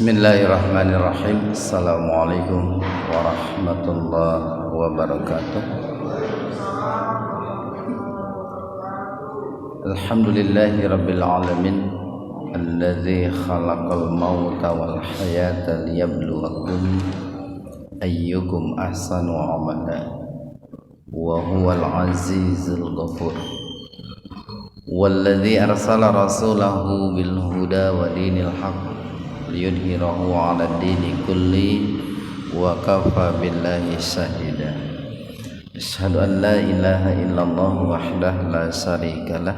Bismillahirrahmanirrahim. Assalamualaikum warahmatullahi wabarakatuh. Alhamdulillahi rabbil alamin, alladzi khalaqal mauta wal hayata liyabluwakum ayyukum ahsanu amala wa huwal azizul ghafur. Walladzi arsala rasulahu bil huda wa dinil haqq liyudhhirahu 'ala ad-dini kulli wa kafa billahi shahida. Asyhadu an la ilaha illallah wahdahu la syarikalah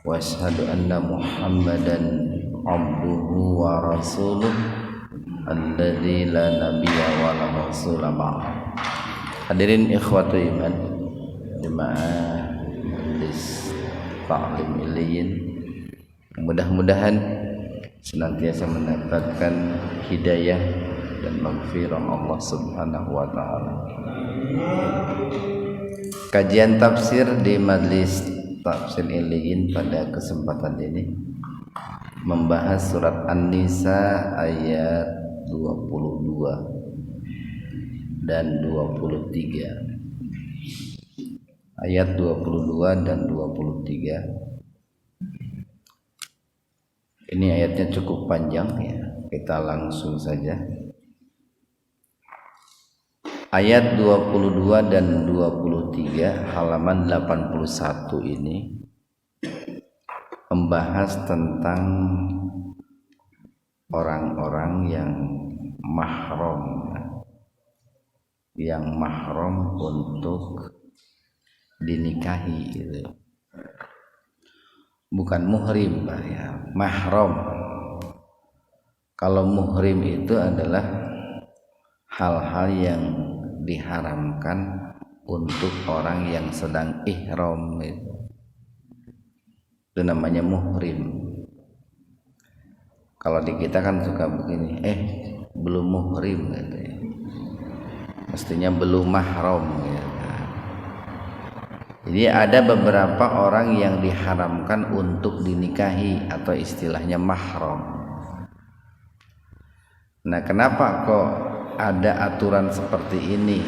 wa asyhadu anna Muhammadan abduhu wa rasuluh alladzi la nabiyya wa la rasula ma'ah. Hadirin ikhwatu iman, jemaah majelis taklim iliyin, mudah-mudahan senantiasa mendapatkan hidayah dan maghfirah Allah Subhanahu wa taala. Kajian tafsir di Majelis Tafsir Iliyin pada kesempatan ini membahas surat An-Nisa ayat 22 dan 23. Ayat 22 dan 23. Ini ayatnya cukup panjang ya. Kita langsung saja. Ayat 22 dan 23 halaman 81 ini membahas tentang orang-orang yang mahram untuk dinikahi gitu. Bukan muhrim Pak ya, mahram. Kalau muhrim itu adalah hal-hal yang diharamkan untuk orang yang sedang ihram itu. Itu namanya muhrim. Kalau di kita kan suka begini, belum muhrim gitu ya. Mestinya belum mahram gitu. Jadi ada beberapa orang yang diharamkan untuk dinikahi atau istilahnya mahram. Nah, kenapa kok ada aturan seperti ini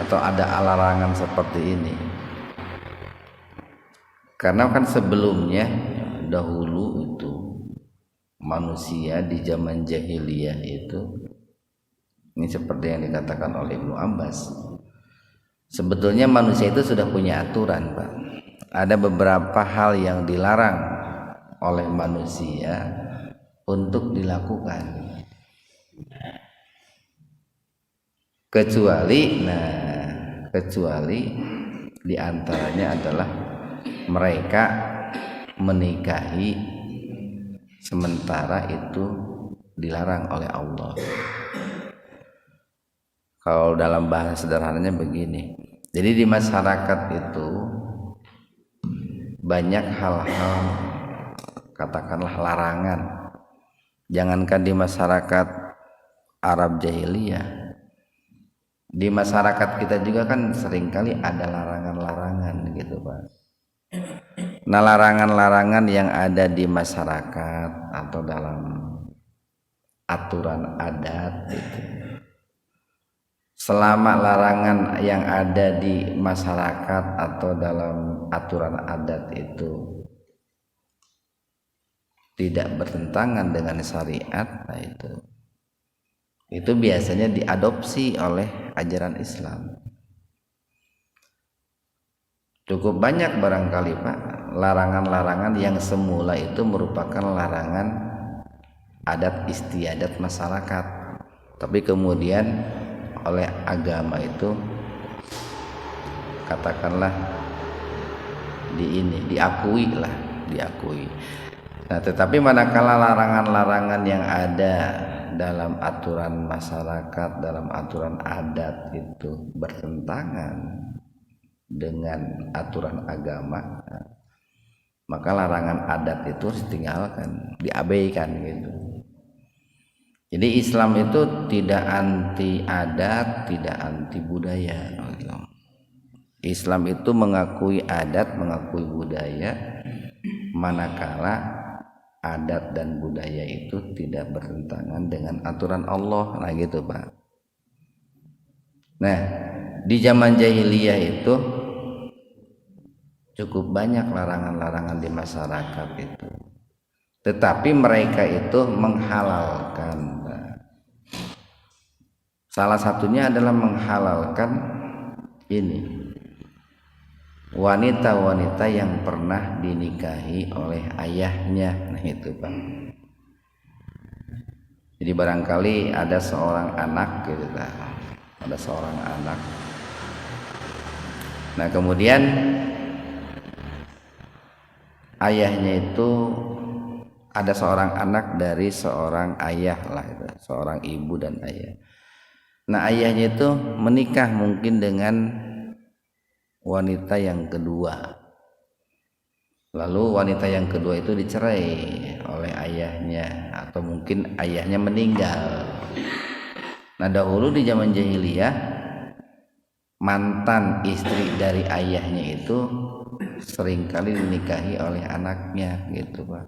atau ada larangan seperti ini? Karena kan sebelumnya dahulu itu manusia di zaman jahiliyah itu, ini seperti yang dikatakan oleh Ibnu Abbas, sebetulnya manusia itu sudah punya aturan Pak. Ada beberapa hal yang dilarang oleh manusia untuk dilakukan, kecuali diantaranya adalah mereka menikahi sementara itu dilarang oleh Allah. Kalau dalam bahasa sederhananya begini, jadi di masyarakat itu banyak hal-hal katakanlah larangan. Jangankan di masyarakat Arab jahiliyah, di masyarakat kita juga kan seringkali ada larangan-larangan gitu Pak. Nah, larangan-larangan yang ada di masyarakat atau dalam aturan adat itu, selama larangan yang ada di masyarakat atau dalam aturan adat itu tidak bertentangan dengan syariat, nah itu biasanya diadopsi oleh ajaran Islam. Cukup banyak barangkali Pak larangan-larangan yang semula itu merupakan larangan adat istiadat masyarakat, tapi kemudian oleh agama itu katakanlah diakui. Nah, tetapi manakala larangan-larangan yang ada dalam aturan masyarakat, dalam aturan adat itu bertentangan dengan aturan agama, maka larangan adat itu harus ditinggalkan, diabaikan gitu. Jadi Islam itu tidak anti adat, tidak anti budaya. Islam itu mengakui adat, mengakui budaya, manakala adat dan budaya itu tidak bertentangan dengan aturan Allah. Nah gitu Pak. Nah di zaman jahiliyah itu cukup banyak larangan-larangan di masyarakat itu, tetapi mereka itu menghalalkan. Salah satunya adalah menghalalkan ini, wanita-wanita yang pernah dinikahi oleh ayahnya. Nah itu Pak. Jadi barangkali ada seorang anak gitu Pak. Ada seorang anak. Nah kemudian ayahnya itu ada seorang anak dari seorang ayah lah itu, seorang ibu dan ayah. Nah ayahnya itu menikah mungkin dengan wanita yang kedua, lalu wanita yang kedua itu dicerai oleh ayahnya atau mungkin ayahnya meninggal. Nah dahulu di zaman jahiliyah mantan istri dari ayahnya itu seringkali dinikahi oleh anaknya gitu Pak.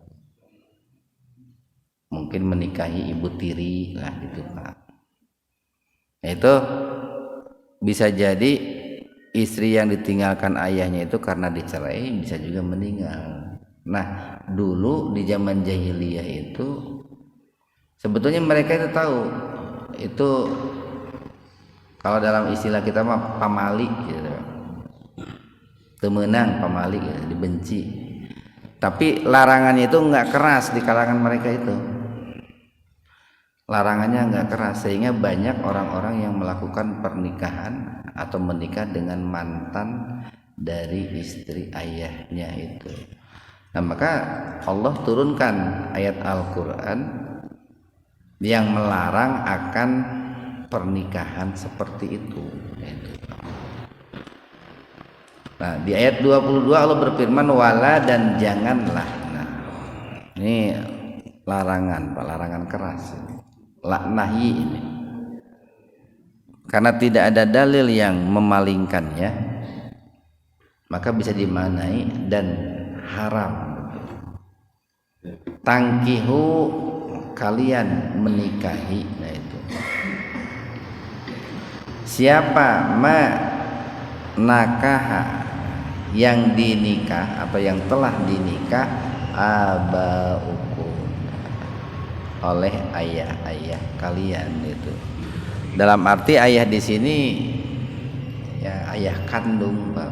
Mungkin menikahi ibu tiri lah gitu Pak. Nah, itu bisa jadi istri yang ditinggalkan ayahnya itu karena dicerai, bisa juga meninggal. Nah dulu di zaman jahiliyah itu sebetulnya mereka itu tahu itu, kalau dalam istilah kita mah pamali gitu, temenang pamali gitu, dibenci. Tapi larangannya itu nggak keras di kalangan mereka itu. Larangannya nggak keras sehingga banyak orang-orang yang melakukan pernikahan atau menikah dengan mantan dari istri ayahnya itu. Nah maka Allah turunkan ayat Al-Quran yang melarang akan pernikahan seperti itu. Nah di ayat 22 Allah berfirman wala dan janganlah. Nah ini larangan Pak, larangan keras. Laknahi ini karena tidak ada dalil yang memalingkannya maka bisa dimaknai dan haram. Tangkihu kalian menikahi. Nah itu siapa ma nakaha yang dinikah atau yang telah dinikah abaukum oleh ayah-ayah kalian itu. Dalam arti ayah di sini ya ayah kandung Pak,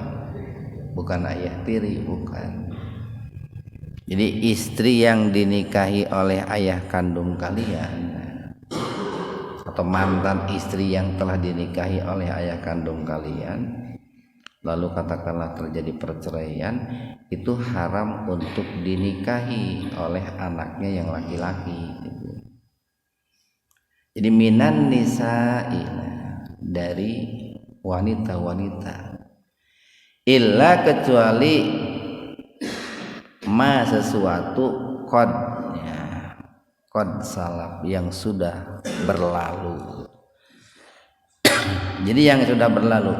bukan ayah tiri, bukan. Jadi istri yang dinikahi oleh ayah kandung kalian atau mantan istri yang telah dinikahi oleh ayah kandung kalian, lalu katakanlah terjadi perceraian, itu haram untuk dinikahi oleh anaknya yang laki-laki. Jadi minan nisa'i, dari wanita-wanita, illa kecuali ma sesuatu qad, ya, qad salaf yang sudah berlalu. Jadi yang sudah berlalu.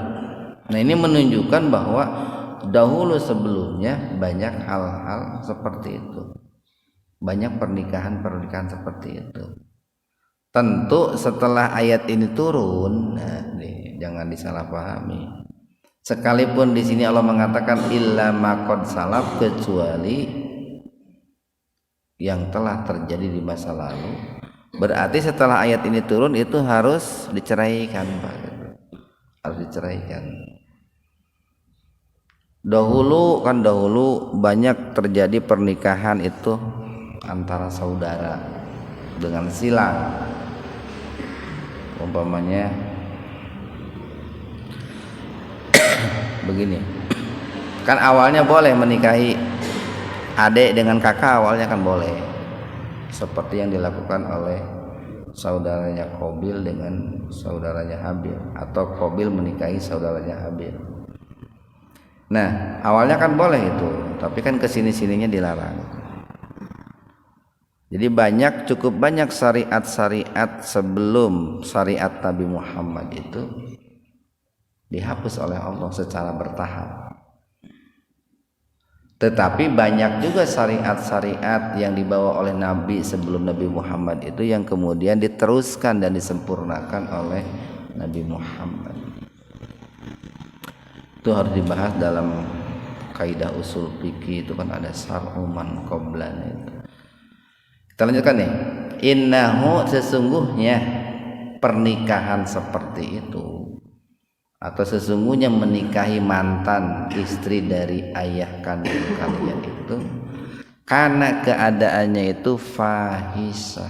Nah ini menunjukkan bahwa dahulu sebelumnya banyak hal-hal seperti itu, banyak pernikahan seperti itu. Tentu setelah ayat ini turun, nah, jangan disalahpahami. Sekalipun di sini Allah mengatakan illa ma qad salaf, kecuali yang telah terjadi di masa lalu, berarti setelah ayat ini turun itu harus diceraikan Pak. Harus diceraikan. Dahulu banyak terjadi pernikahan itu antara saudara dengan silang. Umpamanya begini, kan awalnya boleh menikahi adik dengan kakak, awalnya kan boleh, seperti yang dilakukan oleh saudaranya Qabil dengan saudaranya Habil, atau Qabil menikahi saudaranya Habil. Nah awalnya kan boleh itu, tapi kan kesini-sininya dilarang. Jadi cukup banyak syariat-syariat sebelum syariat Nabi Muhammad itu dihapus oleh Allah secara bertahap. Tetapi banyak juga syariat-syariat yang dibawa oleh Nabi sebelum Nabi Muhammad itu yang kemudian diteruskan dan disempurnakan oleh Nabi Muhammad. Itu harus dibahas dalam kaidah usul fikih, itu kan ada syar'u man qablana itu. Kita lanjutkan nih. Innahu, sesungguhnya pernikahan seperti itu atau sesungguhnya menikahi mantan istri dari ayah kandung kalian itu karena keadaannya itu fahisah,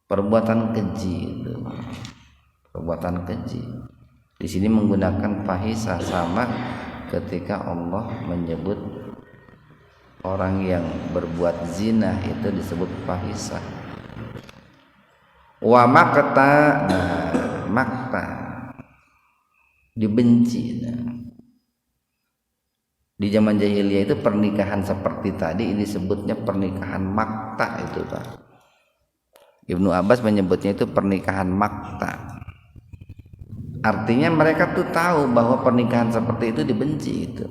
perbuatan keji itu, perbuatan keji. Di sini menggunakan fahisah sama ketika Allah menyebut orang yang berbuat zina itu disebut fahisah. Wa maqta, maqta dibenci. Di zaman jahiliyah itu pernikahan seperti tadi ini disebutnya pernikahan makta itu Pak. Ibnu Abbas menyebutnya itu pernikahan makta. Artinya mereka tuh tahu bahwa pernikahan seperti itu dibenci itu.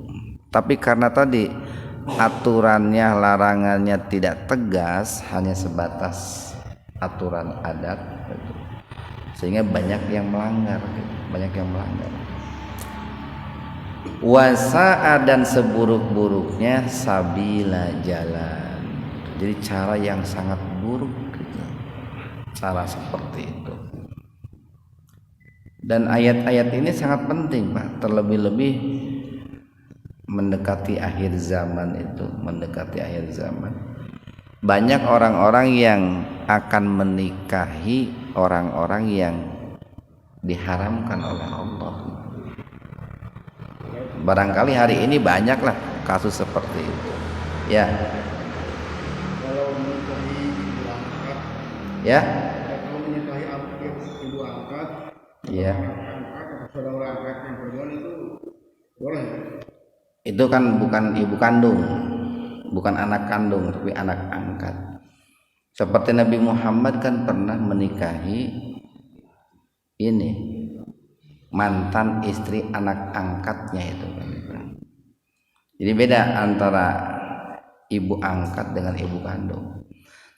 Tapi karena tadi aturannya, larangannya tidak tegas, hanya sebatas aturan adat, sehingga banyak yang melanggar, banyak yang melanggar. Wasa'a, dan seburuk-buruknya sabila, jalan. Jadi cara yang sangat buruk gitu. Cara seperti itu. Dan ayat-ayat ini sangat penting Pak, terlebih-lebih mendekati akhir zaman itu, mendekati akhir zaman. Banyak orang-orang yang akan menikahi orang-orang yang diharamkan oleh Allah. Barangkali hari ini banyaklah kasus seperti itu. Ya. Kalau menikahi ibu angkat, Ya. kalau menikahi ibu angkat, Iya. angkat atau saudara angkat yang perempuan itu boleh. Itu kan bukan ibu kandung, bukan anak kandung, tapi anak angkat. Seperti Nabi Muhammad kan pernah menikahi ini mantan istri anak angkatnya itu. Jadi beda antara ibu angkat dengan ibu kandung.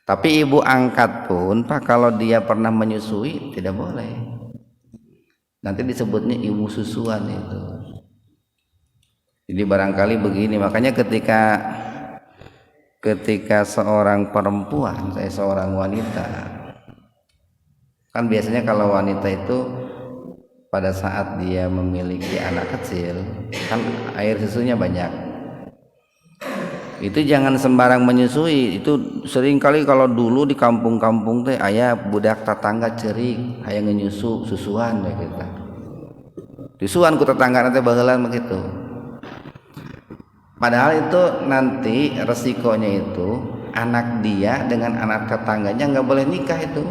Tapi ibu angkat pun Pak, kalau dia pernah menyusui tidak boleh. Nanti disebutnya ibu susuan itu. Jadi barangkali begini, makanya ketika seorang perempuan, seorang wanita, kan biasanya kalau wanita itu pada saat dia memiliki anak kecil kan air susunya banyak, itu jangan sembarang menyusui. Itu seringkali kalau dulu di kampung-kampung teh aya budak tetangga cerik aya ngenyusu susuan deh kita disuan ku tetangga nanti baheula begitu. Padahal itu nanti resikonya itu anak dia dengan anak tetangganya nggak boleh nikah itu.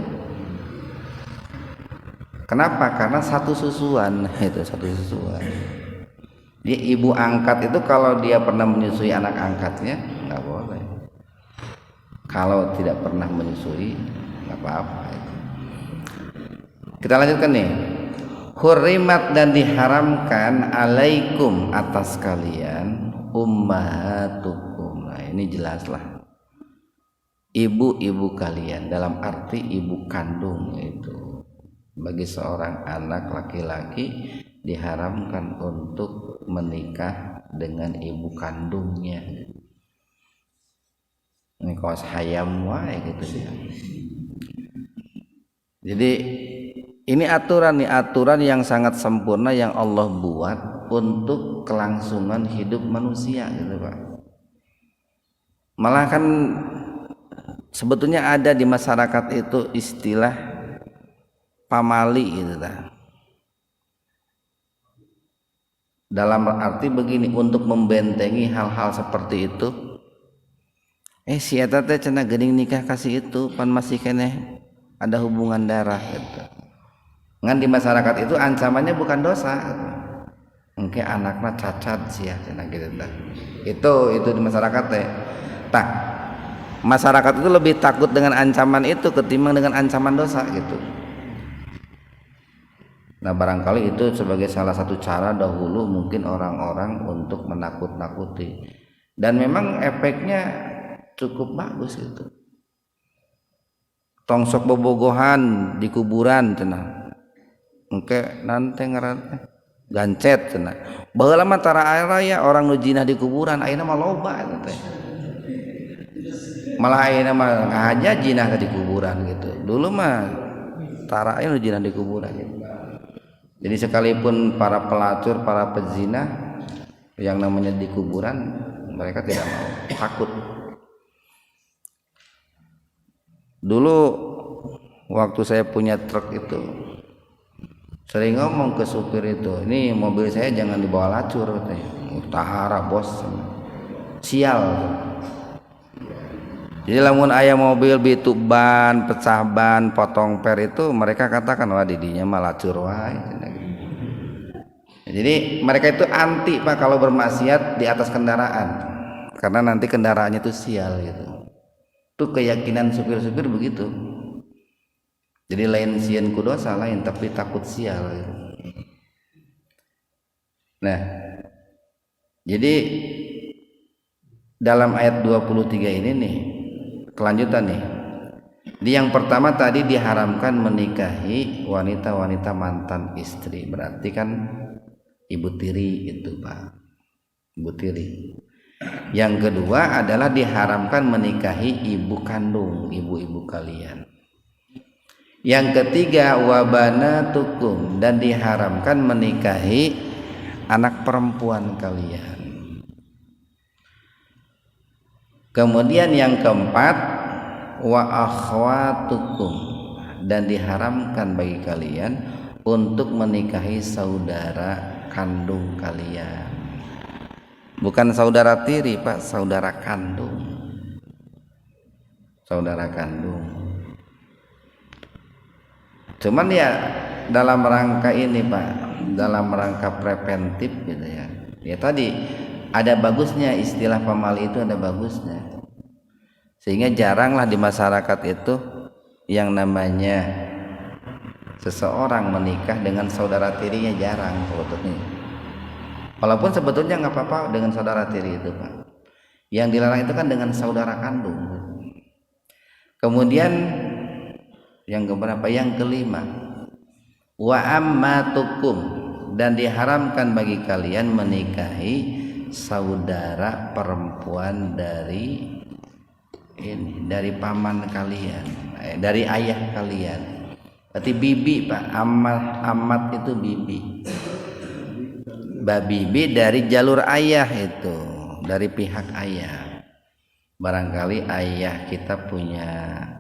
Kenapa? Karena satu susuan itu, satu susuan. Dia ibu angkat itu kalau dia pernah menyusui anak angkatnya nggak boleh. Kalau tidak pernah menyusui nggak apa-apa. Kita lanjutkan nih. Hurrimat, dan diharamkan alaikum, atas kalian, ummahatukum. Nah ini jelaslah ibu-ibu kalian, dalam arti ibu kandung itu. Bagi seorang anak laki-laki diharamkan untuk menikah dengan ibu kandungnya. Ini kawas hayam wae gitu dia. Jadi ini aturan yang sangat sempurna yang Allah buat untuk kelangsungan hidup manusia gitu Pak. Malah kan sebetulnya ada di masyarakat itu istilah pamali gitu dah. Dalam arti begini, untuk membentengi hal-hal seperti itu. Si eta teh cenah geuning nikah kasih itu pan masih keneh ada hubungan darah gitu. Ngan di masyarakat itu ancamannya bukan dosa. Engke anakna cacat sia cenah gitu dah. Itu di masyarakat teh. Tah, masyarakat itu lebih takut dengan ancaman itu ketimbang dengan ancaman dosa gitu. Nah barangkali itu sebagai salah satu cara dahulu mungkin orang-orang untuk menakut-nakuti, dan memang efeknya cukup bagus itu. Tongsok bobogohan di kuburan cenah, engke nanti ngaranna gancet cenah. Baheula mah tara aya orang nu jinah di kuburan, ayeuna mah loba eta teh. Malah ayeuna mah ngahaja jinah di kuburan gitu. Dulu mah tara aya nu jinah di kuburan gitu. Jadi sekalipun para pelacur, para pezina yang namanya di kuburan, mereka tidak mau, takut. Dulu waktu saya punya truk itu, sering ngomong ke supir itu, ini mobil saya jangan dibawa lacur, tahara bos, sial. Jadi lamun aya mobil bitu ban, pecah ban, potong per itu, mereka katakan wah didinya mah lacur wae. Jadi mereka itu anti Pak kalau bermaksiat di atas kendaraan, karena nanti kendaraannya itu sial gitu. Itu keyakinan supir-supir begitu. Jadi lain sieun ku dosa lain, tapi takut sial gitu. Nah, jadi dalam ayat 23 ini nih, kelanjutan nih. Di yang pertama tadi diharamkan menikahi wanita-wanita mantan istri, berarti kan ibu tiri itu Pak, ibu tiri. Yang kedua adalah diharamkan menikahi ibu kandung, ibu-ibu kalian. Yang ketiga wabanatukum, dan diharamkan menikahi anak perempuan kalian. Kemudian yang keempat wa akhwatukum, dan diharamkan bagi kalian untuk menikahi saudara kandung kalian. Bukan saudara tiri Pak, saudara kandung. Saudara kandung. Cuman ya dalam rangka ini Pak, dalam rangka preventif gitu ya. Ya tadi ada bagusnya istilah pamali itu, ada bagusnya. Sehingga jaranglah di masyarakat itu yang namanya seseorang menikah dengan saudara tirinya, jarang sebetulnya. Walaupun sebetulnya nggak apa-apa dengan saudara tiri itu Pak. Yang dilarang itu kan dengan saudara kandung. Kemudian yang keberapa? Yang kelima, wa ammatukum, dan diharamkan bagi kalian menikahi saudara perempuan dari paman kalian, dari ayah kalian. Berarti bibi Pak, amat itu bibi. Babibi dari jalur ayah itu, dari pihak ayah. Barangkali ayah kita punya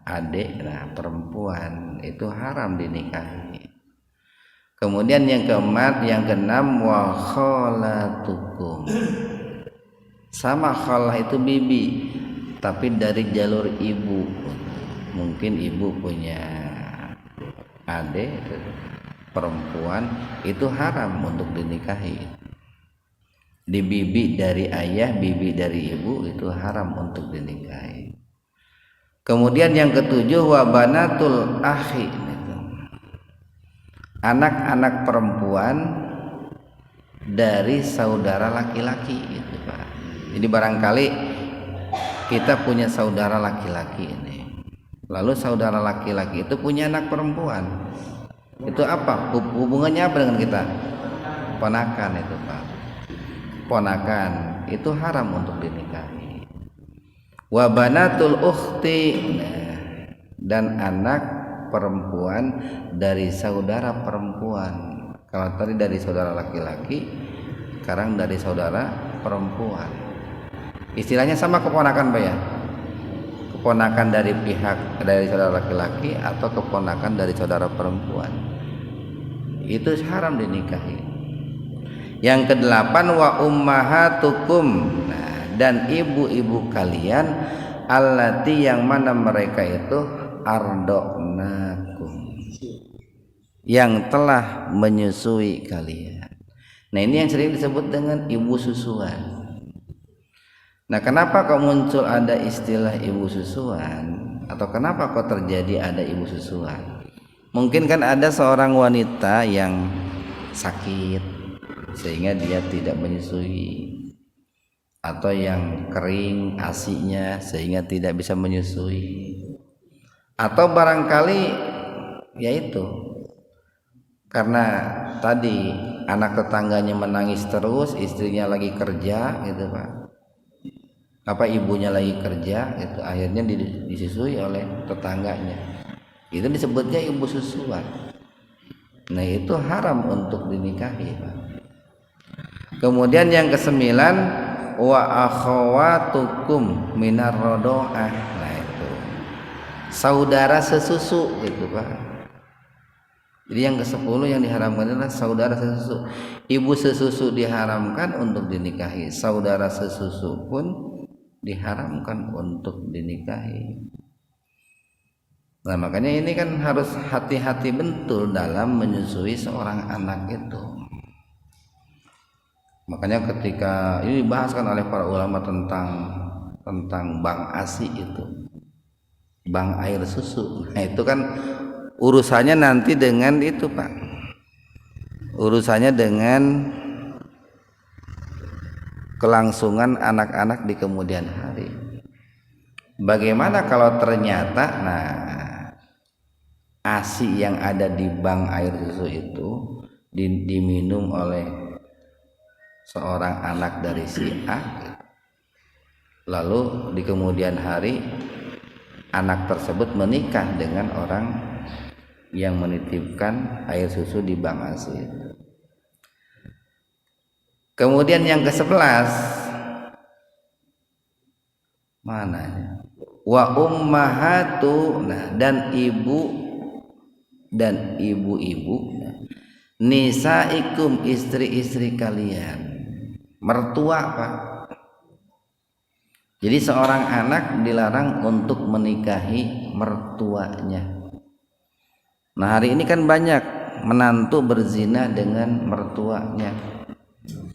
adik, nah perempuan itu haram dinikahi. Kemudian yang keempat, yang keenam wa khalatukum. Sama khalah itu bibi, tapi dari jalur ibu. Mungkin ibu punya adik perempuan, itu haram untuk dinikahi. Di bibi dari ayah, bibi dari ibu itu haram untuk dinikahi. Kemudian yang ketujuh wa banatul akhi, anak-anak perempuan dari saudara laki-laki itu Pak. Jadi barangkali kita punya saudara laki-laki ini, lalu saudara laki-laki itu punya anak perempuan. Itu apa? Hubungannya apa dengan kita? Ponakan itu Pak. Ponakan itu haram untuk dinikahi. Wa banatul ukhti, dan anak perempuan dari saudara perempuan. Kalau tadi dari saudara laki-laki, sekarang dari saudara perempuan. Istilahnya sama keponakan Pak ya? Keponakan dari pihak dari saudara laki-laki atau keponakan dari saudara perempuan, itu haram dinikahi. Yang kedelapan wa ummahatukum, dan ibu-ibu kalian allati, yang mana mereka itu ardoknakum, yang telah menyusui kalian. Nah ini yang sering disebut dengan ibu susuan. Nah kenapa kok muncul ada istilah ibu susuan, atau kenapa kok terjadi ada ibu susuan? Mungkin kan ada seorang wanita yang sakit sehingga dia tidak menyusui, atau yang kering ASI-nya sehingga tidak bisa menyusui, atau barangkali yaitu karena tadi anak tetangganya menangis terus, istrinya lagi kerja gitu Pak, apa ibunya lagi kerja gitu, akhirnya disusui oleh tetangganya, itu disebutnya ibu susuan. Nah itu haram untuk dinikahi Pak. Kemudian yang kesembilan, wa akhawatukum minar rodoah. Nah itu saudara sesusu gitu Pak. Jadi yang ke-10 yang diharamkan adalah saudara sesusu. Ibu sesusu diharamkan untuk dinikahi, saudara sesusu pun diharamkan untuk dinikahi. Nah makanya ini kan harus hati-hati betul dalam menyusui seorang anak itu. Makanya ketika ini dibahaskan oleh para ulama tentang bank ASI itu, bank air susu. Nah itu kan urusannya nanti dengan itu Pak, urusannya dengan kelangsungan anak-anak di kemudian hari. Bagaimana kalau ternyata ASI yang ada di bank air susu itu diminum oleh seorang anak dari si A, lalu di kemudian hari anak tersebut menikah dengan orang yang menitipkan air susu di bank ASI. Kemudian yang ke-11 mananya? Wa ummahatu, dan ibu-ibu nisaikum, istri-istri kalian, mertua Pak. Jadi seorang anak dilarang untuk menikahi mertuanya. Nah hari ini kan banyak menantu berzina dengan mertuanya.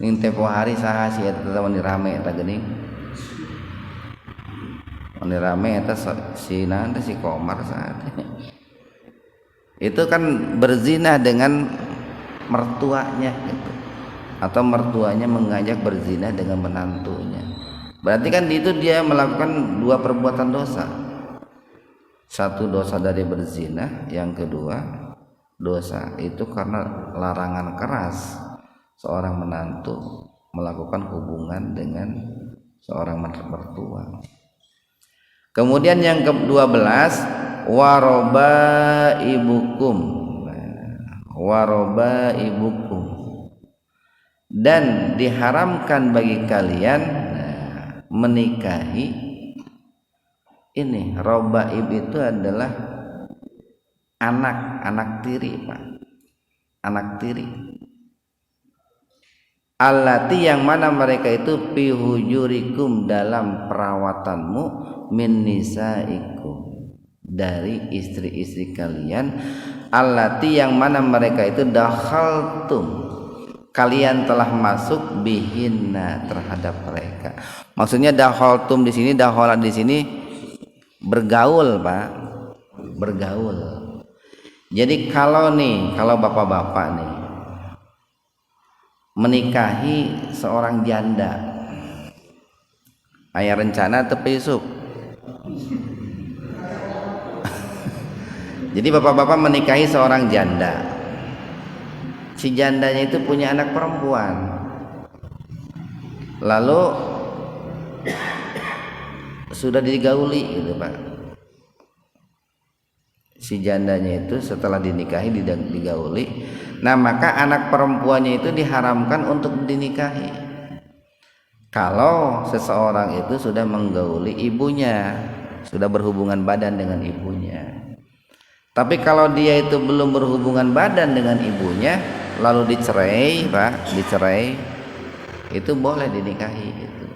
Ini tempo hari saha sih eta mani rame eta geuning. Mani rame eta si nanti si Komar saat. Itu kan berzina dengan mertuanya gitu. Atau mertuanya mengajak berzina dengan menantunya. Berarti kan itu dia melakukan dua perbuatan dosa. Satu dosa dari berzina, yang kedua dosa itu karena larangan keras seorang menantu melakukan hubungan dengan seorang mertua. Kemudian yang ke-12, waroba ibukum, dan diharamkan bagi kalian menikahi ini. Robaib itu adalah anak tiri Pak, anak tiri. Allati, yang mana mereka itu pihujurikum, dalam perawatanmu, min nisaikum, dari istri-istri kalian, allati, yang mana mereka itu dakhaltum, kalian telah masuk bihinna, terhadap mereka. Maksudnya dakhaltum di sini, dakhala di sini bergaul Pak, bergaul. Jadi kalau bapak-bapak nih menikahi seorang janda, aya rencana tepi isuk. Jadi bapak-bapak menikahi seorang janda, si jandanya itu punya anak perempuan, lalu sudah digauli gitu Pak. Si jandanya itu setelah dinikahi digauli, nah maka anak perempuannya itu diharamkan untuk dinikahi kalau seseorang itu sudah menggauli ibunya, sudah berhubungan badan dengan ibunya. Tapi kalau dia itu belum berhubungan badan dengan ibunya lalu dicerai Pak, dicerai, itu boleh dinikahi gitu.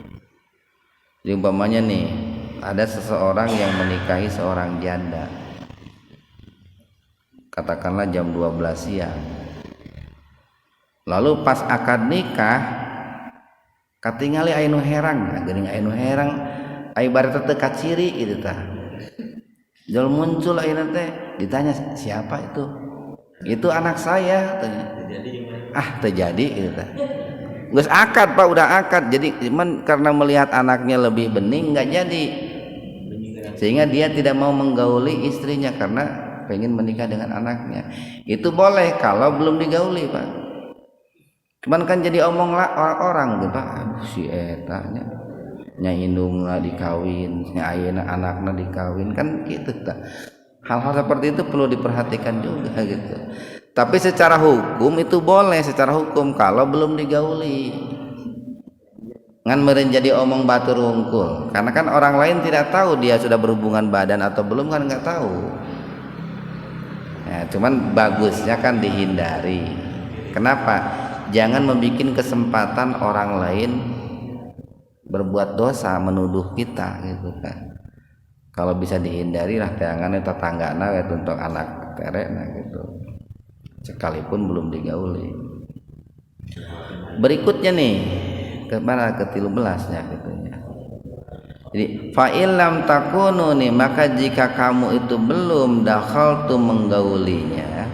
Jadi umpamanya nih ada seseorang yang menikahi seorang janda, katakanlah jam 12 siang. Lalu pas akad nikah katingali anu herang, geuning anu herang ai baret teu kaciri gitu tah. Jol muncul akhirnya teh ditanya siapa itu anak saya tanya. Terjadi gitu teh. Geus akad Pak, udah akad, jadi cuman karena melihat anaknya lebih bening nggak jadi, sehingga dia tidak mau menggauli istrinya karena pengen menikah dengan anaknya. Itu boleh kalau belum digauli Pak. Cuman kan jadi omong lah orang gitu Pak, si eta nya indung lah dikawin, nya ayeuna anakna dikawin, kan gitu tak. Hal-hal seperti itu perlu diperhatikan juga gitu. Tapi secara hukum itu boleh, secara hukum kalau belum digauli. Ngan meureun jadi omong batur wungkul. Karena kan orang lain tidak tahu dia sudah berhubungan badan atau belum, kan nggak tahu. Ya, cuman bagusnya kan dihindari. Kenapa? Jangan membuat kesempatan orang lain berbuat dosa, menuduh kita gitu kan. Kalau bisa dihindari lah teangan tetanggana itu untuk anak terek nah gitu, sekalipun belum digauli. Berikutnya nih kemana ke 13-nya gitu ya. Jadi fa illam takunu nih, maka jika kamu itu belum dakhaltu menggaulinya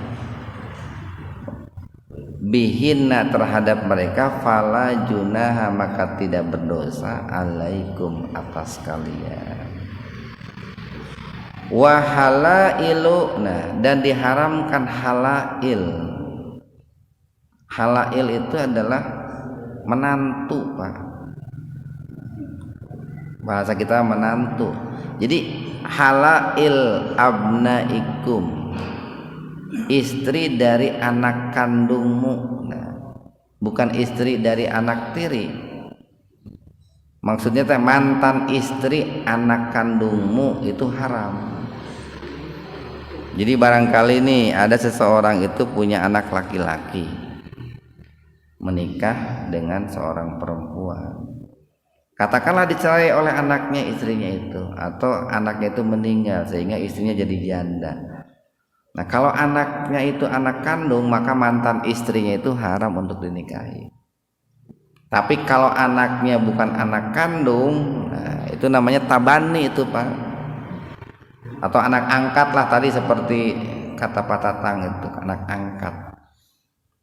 bihinna terhadap mereka, fala junaha maka tidak berdosa alaikum atas kalian. Wa halailu, nah dan diharamkan halail. Halail itu adalah menantu Pak, bahasa kita menantu. Jadi halail abnaikum, istri dari anak kandungmu, nah, bukan istri dari anak tiri. Maksudnya teh mantan istri anak kandungmu itu haram. Jadi barangkali nih ada seseorang itu punya anak laki-laki, menikah dengan seorang perempuan. Katakanlah dicerai oleh anaknya istrinya itu, atau anaknya itu meninggal sehingga istrinya jadi janda. Nah kalau anaknya itu anak kandung, maka mantan istrinya itu haram untuk dinikahi. Tapi kalau anaknya bukan anak kandung, nah, itu namanya tabani itu Pak. Atau anak angkat lah tadi seperti kata Pak Tatang itu, anak angkat.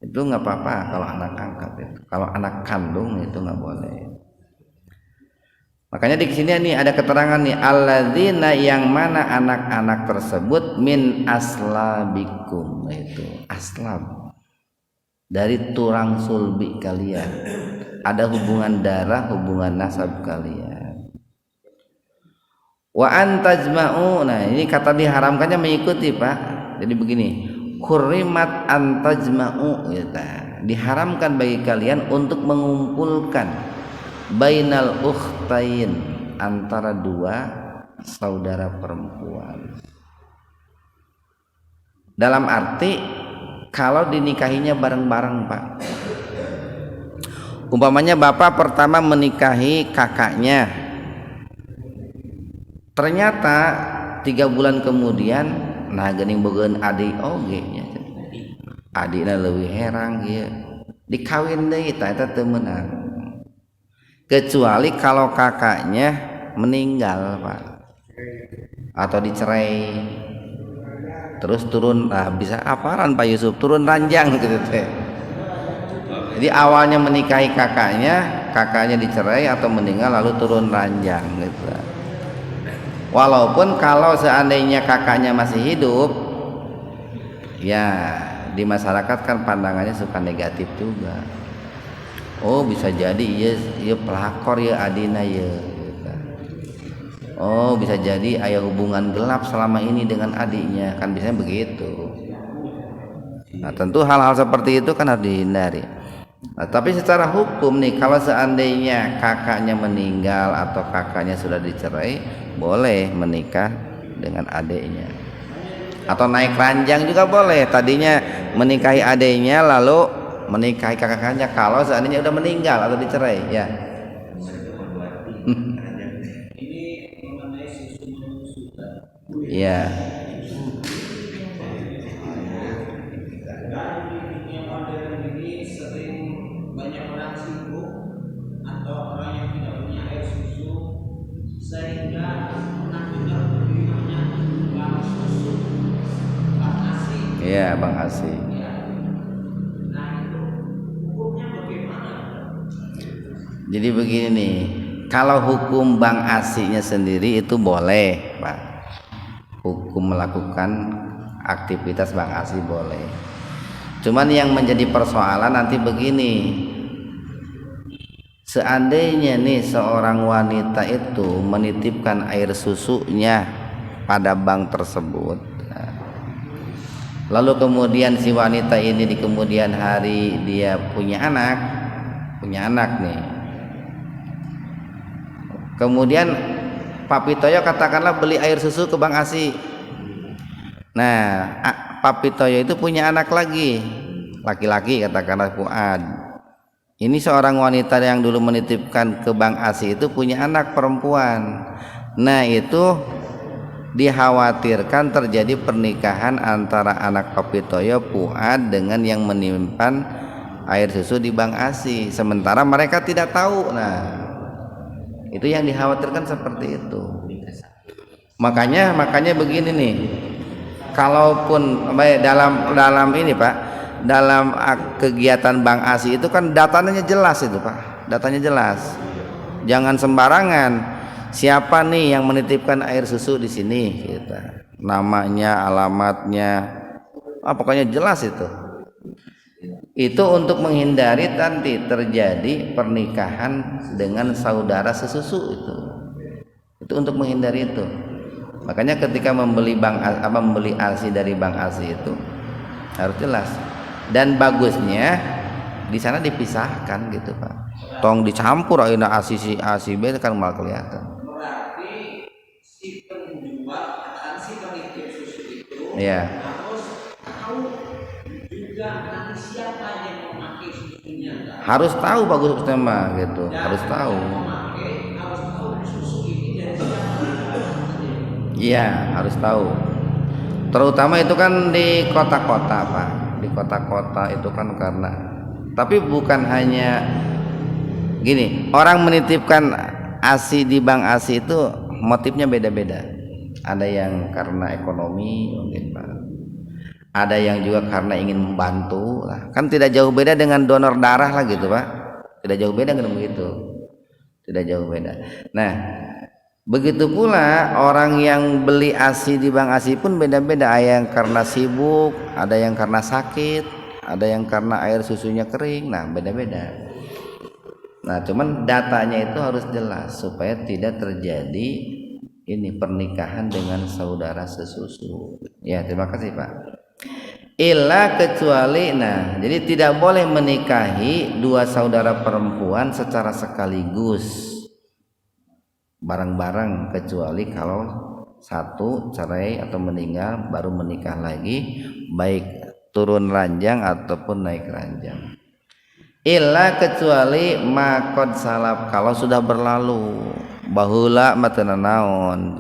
Itu nggak apa-apa kalau anak angkat itu. Kalau anak kandung itu nggak boleh. Makanya di sini nih ada keterangan nih, alladzina yang mana anak-anak tersebut min aslabikum, itu aslab dari tulang sulbi kalian, ada hubungan darah, hubungan nasab kalian. Wa antajma'u, nah ini kata diharamkannya mengikuti Pak. Jadi begini, kurimat antajma'u, gitu. Diharamkan bagi kalian untuk mengumpulkan bainal ukhtain, antara dua saudara perempuan. Dalam arti kalau dinikahinya bareng-bareng Pak. Umpamanya bapak pertama menikahi kakaknya, ternyata 3 bulan kemudian nah geuning bogeun adik oge nya. Adina leuwih herang ieu. Dikawin deui eta teu meunang. Kecuali kalau kakaknya meninggal Pak, atau dicerai, terus turun, nah bisa aparan Pak Yusuf, turun ranjang gitu teh. Jadi awalnya menikahi kakaknya dicerai atau meninggal lalu turun ranjang gitu. Walaupun kalau seandainya kakaknya masih hidup, ya di masyarakat kan pandangannya suka negatif juga. Oh bisa jadi iya pelakor ya adina ya. Oh bisa jadi aya hubungan gelap selama ini dengan adiknya, kan biasanya begitu. Nah tentu hal-hal seperti itu kan harus dihindari. Nah, tapi secara hukum nih, kalau seandainya kakaknya meninggal atau kakaknya sudah dicerai, boleh menikah dengan adiknya. Atau naik ranjang juga boleh. Tadinya menikahi adiknya lalu menikahi kakaknya kalau seandainya udah meninggal atau dicerai, ya. Iya. Sehingga anak Iya, Bang Asi. Jadi begini nih, kalau hukum Bang Asinya sendiri itu boleh, Pak. Hukum melakukan aktivitas Bang Asi boleh. Cuman yang menjadi persoalan nanti begini. Seandainya nih seorang wanita itu menitipkan air susunya pada bank tersebut, lalu kemudian si wanita ini di kemudian hari dia punya anak nih, kemudian Pak Pitoyo katakanlah beli air susu ke Bang Asi. Nah, Pak Pitoyo itu punya anak lagi, laki-laki, katakanlah Fuad. Ini seorang wanita yang dulu menitipkan ke Bang Asi itu punya anak perempuan. Nah, itu dikhawatirkan terjadi pernikahan antara anak Pak Pitoyo Fuad dengan yang menyimpan air susu di Bang Asi, sementara mereka tidak tahu. Nah, itu yang dikhawatirkan seperti itu. Makanya begini nih, kalaupun dalam ini Pak, dalam kegiatan Bang Asi itu kan datanya jelas itu Pak, datanya jelas. Jangan sembarangan. Siapa nih yang menitipkan air susu di sini? Kita namanya, alamatnya, pokoknya jelas itu. Itu untuk menghindari nanti terjadi pernikahan dengan saudara sesusu itu. Itu untuk menghindari itu. Makanya ketika membeli ASI dari Bang Asi itu harus jelas. Dan bagusnya di sana dipisahkan gitu Pak. Tong dicampur ayeuna ASI B kan malah kelihatan. Berarti si penjual atau si penitip susu itu harus tahu juga nanti siapa yang memakai susunya. Harus tahu bagus pertama gitu. Harus tahu. Harus tahu susu ini dari siapa. Iya, harus tahu. Terutama itu kan di kota-kota Pak. Di kota-kota itu kan karena, tapi bukan hanya gini, orang menitipkan ASI di Bang Asi itu motifnya beda-beda. Ada yang karena ekonomi mungkin Pak, ada yang juga karena ingin membantu lah. Kan tidak jauh beda dengan donor darah lah gitu Pak, tidak jauh beda dengan begitu, tidak jauh beda. Nah, begitu pula orang yang beli ASI di Bang Asi pun beda-beda. Ada yang karena sibuk, ada yang karena sakit, ada yang karena air susunya kering. Nah, beda-beda. Nah, cuman datanya itu harus jelas supaya tidak terjadi ini pernikahan dengan saudara sesusu. Ya, terima kasih Pak. Illa kecuali, nah, jadi tidak boleh menikahi dua saudara perempuan secara sekaligus bareng-bareng, kecuali kalau satu cerai atau meninggal baru menikah lagi, baik turun ranjang ataupun naik ranjang. Illa kecuali makod salaf, kalau sudah berlalu bahula matana naon.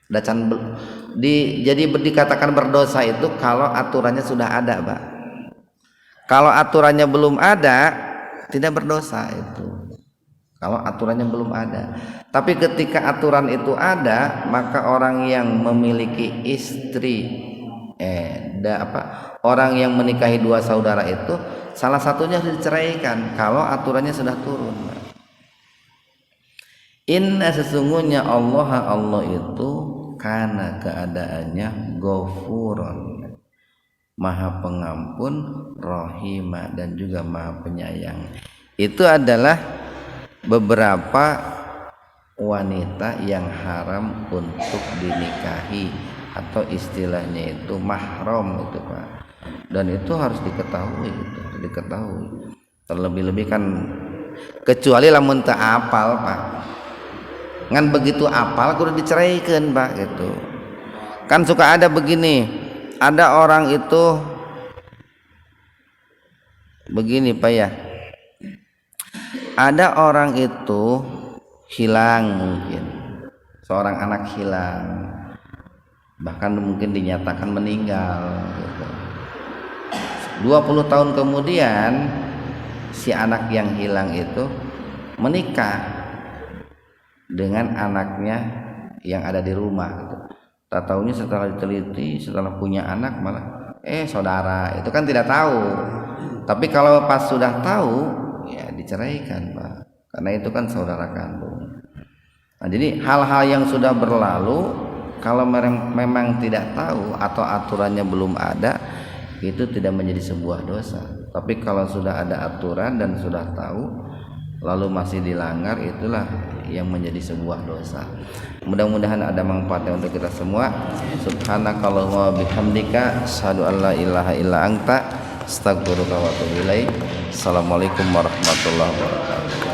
Jadi dikatakan berdosa itu kalau aturannya sudah ada Pak. Kalau aturannya belum ada tidak berdosa itu. Kalau aturannya belum ada. Tapi ketika aturan itu ada, maka orang yang memiliki istri orang yang menikahi dua saudara itu salah satunya harus diceraikan kalau aturannya sudah turun. Inna sesungguhnya Allah itu karena keadaannya Ghafuron, Maha Pengampun, Rahimah, dan juga Maha Penyayang. Itu adalah beberapa wanita yang haram untuk dinikahi atau istilahnya itu mahram itu Pak. Dan itu harus diketahui gitu, Terlebih-lebih kan kecuali lamun teu apal Pak. Ngan begitu apal kudu diceraikan Pak gitu. Kan suka ada begini, ada orang itu begini Pak ya. Ada orang itu hilang, mungkin seorang anak hilang, bahkan mungkin dinyatakan meninggal gitu. 20 tahun kemudian si anak yang hilang itu menikah dengan anaknya yang ada di rumah gitu. Tak tahunya setelah diteliti, setelah punya anak malah saudara, itu kan tidak tahu. Tapi kalau pas sudah tahu ya diceraikan Pak, karena itu kan saudara kandung. Nah, jadi hal-hal yang sudah berlalu kalau memang tidak tahu atau aturannya belum ada, itu tidak menjadi sebuah dosa. Tapi kalau sudah ada aturan dan sudah tahu lalu masih dilanggar, itulah yang menjadi sebuah dosa. Mudah-mudahan ada manfaatnya untuk kita semua. Subhanakallahumma bihamdika asyhadu an la ilaha illa anta astaghfiruka wa atubu ilaik. Assalamualaikum warahmatullahi wabarakatuh.